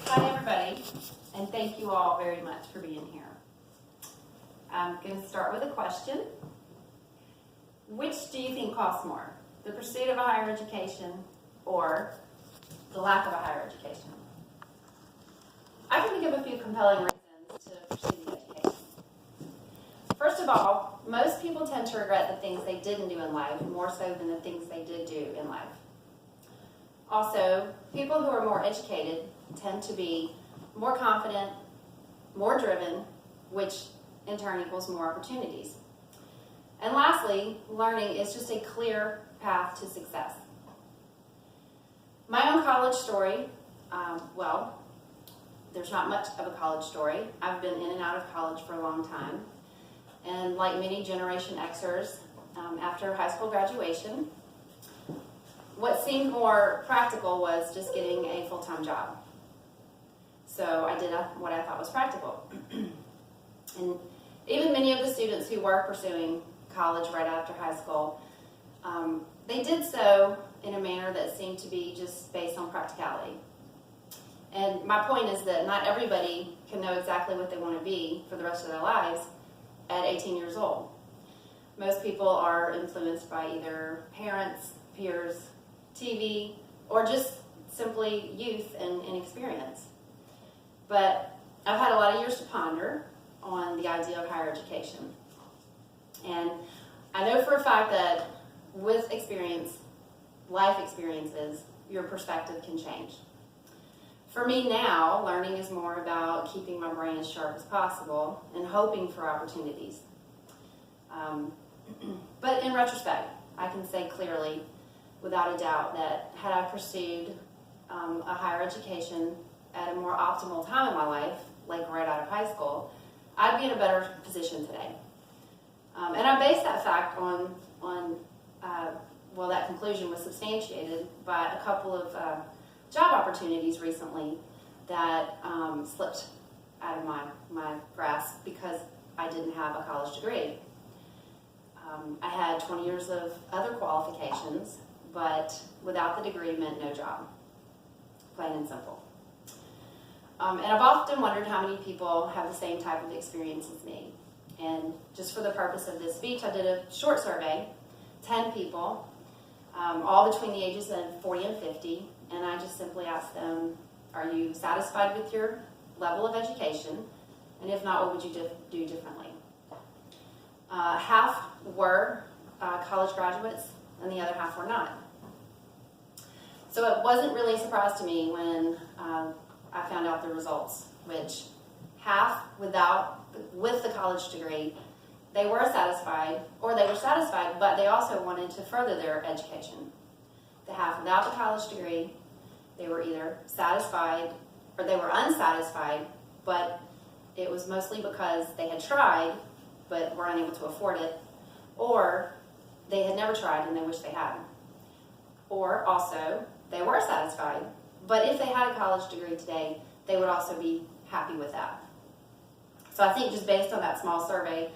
Hi everybody, and thank you all very much for being here. I'm going to start with a question. Which do you think costs more, the pursuit of a higher education or the lack of a higher education? I can think of a few compelling reasons to pursue the education. First of all, most people tend to regret the things they didn't do in life more so than the things they did do in life. Also, people who are more educated tend to be more confident, more driven, which in turn equals more opportunities. And lastly, learning is just a clear path to success. My own college story, well, there's not much of a college story. I've been in and out of college for a long time. And like many Generation Xers, after high school graduation, what seemed more practical was just getting a full-time job. So I did what I thought was practical. And even many of the students who were pursuing college right after high school, they did so in a manner that seemed to be just based on practicality. And my point is that not everybody can know exactly what they want to be for the rest of their lives at 18 years old. Most people are influenced by either parents, peers, TV, or just simply youth and inexperience. But I've had a lot of years to ponder on the idea of higher education. And I know for a fact that with experience, life experiences, your perspective can change. For me now, learning is more about keeping my brain as sharp as possible and hoping for opportunities. But in retrospect, I can say clearly, without a doubt, that had I pursued a higher education at a more optimal time in my life, like right out of high school, I'd be in a better position today. And I base that fact on that conclusion was substantiated by a couple of job opportunities recently that slipped out of my grasp because I didn't have a college degree. I had 20 years of other qualifications, but without the degree meant no job, plain and simple. And I've often wondered how many people have the same type of experience as me. And just for the purpose of this speech, I did a short survey, 10 people, all between the ages of 40 and 50, and I just simply asked them, are you satisfied with your level of education? And if not, what would you do differently? Half were college graduates, and the other half were not. So it wasn't really a surprise to me when I found out the results, which half with the college degree, they were satisfied, but they also wanted to further their education. The half without the college degree, they were either satisfied or they were unsatisfied, but it was mostly because they had tried but were unable to afford it, or they had never tried and they wish they had. Or also, they were satisfied, but if they had a college degree today, they would also be happy with that. So I think just based on that small survey,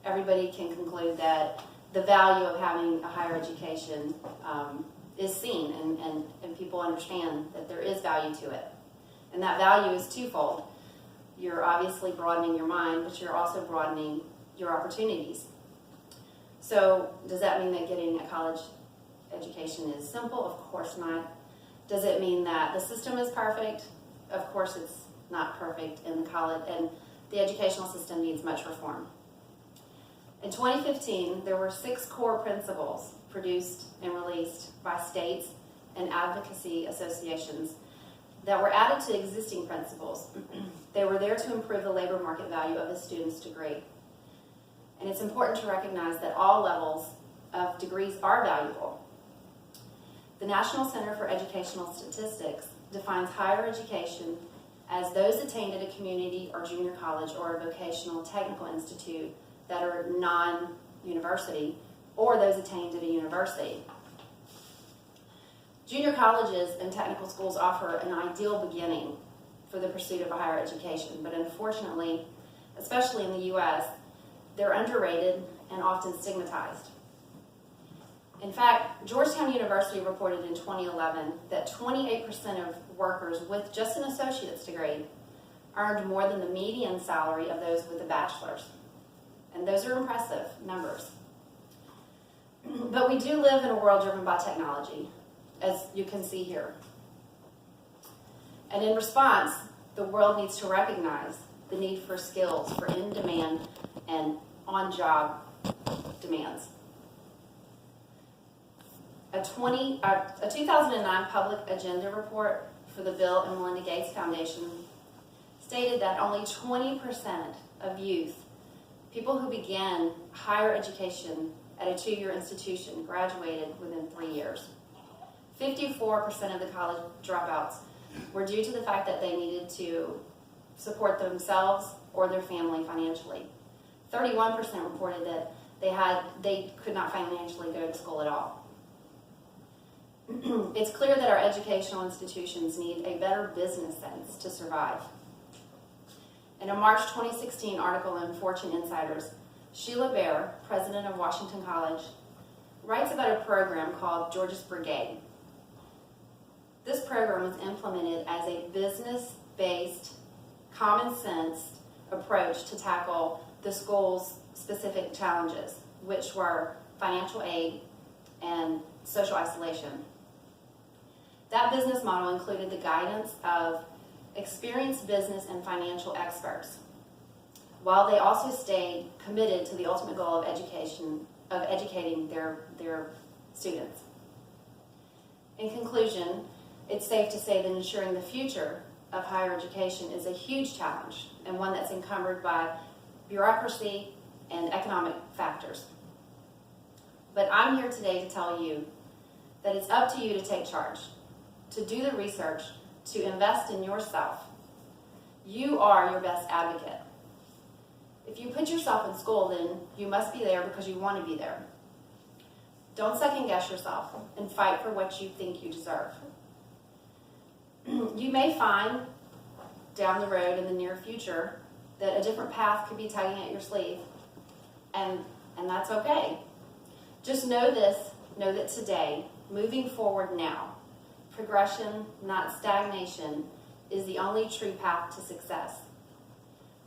everybody can conclude that the value of having a higher education is seen, and people understand that there is value to it. And that value is twofold. You're obviously broadening your mind, but you're also broadening your opportunities. So does that mean that getting a college education is simple? Of course not. Does it mean that the system is perfect? Of course it's not perfect in the college, and the educational system needs much reform. In 2015, there were 6 core principles produced and released by states and advocacy associations that were added to existing principles. They were there to improve the labor market value of a student's degree. And it's important to recognize that all levels of degrees are valuable. The National Center for Educational Statistics defines higher education as those attained at a community or junior college or a vocational technical institute that are non-university, or those attained at a university. Junior colleges and technical schools offer an ideal beginning for the pursuit of a higher education, but unfortunately, especially in the U.S., they're underrated and often stigmatized. In fact, Georgetown University reported in 2011 that 28% of workers with just an associate's degree earned more than the median salary of those with a bachelor's. And those are impressive numbers. But we do live in a world driven by technology, as you can see here. And in response, the world needs to recognize the need for skills for in-demand and on-job demands. A 2009 public agenda report for the Bill and Melinda Gates Foundation stated that only 20% of youth, people who began higher education at a 2-year institution, graduated within 3 years. 54% of the college dropouts were due to the fact that they needed to support themselves or their family financially. 31% reported that they could not financially go to school at all. It's clear that our educational institutions need a better business sense to survive. In a March 2016 article in Fortune Insiders, Sheila Bair, president of Washington College, writes about a program called Georgia's Brigade. This program was implemented as a business-based, common-sense approach to tackle the school's specific challenges, which were financial aid and social isolation. That business model included the guidance of experienced business and financial experts, while they also stayed committed to the ultimate goal of educating their students. In conclusion, it's safe to say that ensuring the future of higher education is a huge challenge, and one that's encumbered by bureaucracy and economic factors. But I'm here today to tell you that it's up to you to take charge, to do the research, to invest in yourself. You are your best advocate. If you put yourself in school, then you must be there because you want to be there. Don't second guess yourself and fight for what you think you deserve. You may find down the road in the near future that a different path could be tugging at your sleeve, and that's okay. Just know that today, moving forward now, progression, not stagnation, is the only true path to success.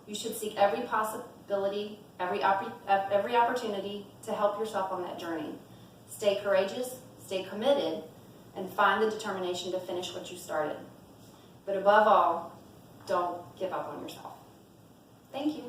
You should seek every possibility, every opportunity to help yourself on that journey. Stay courageous, stay committed, and find the determination to finish what you started. But above all, don't give up on yourself. Thank you.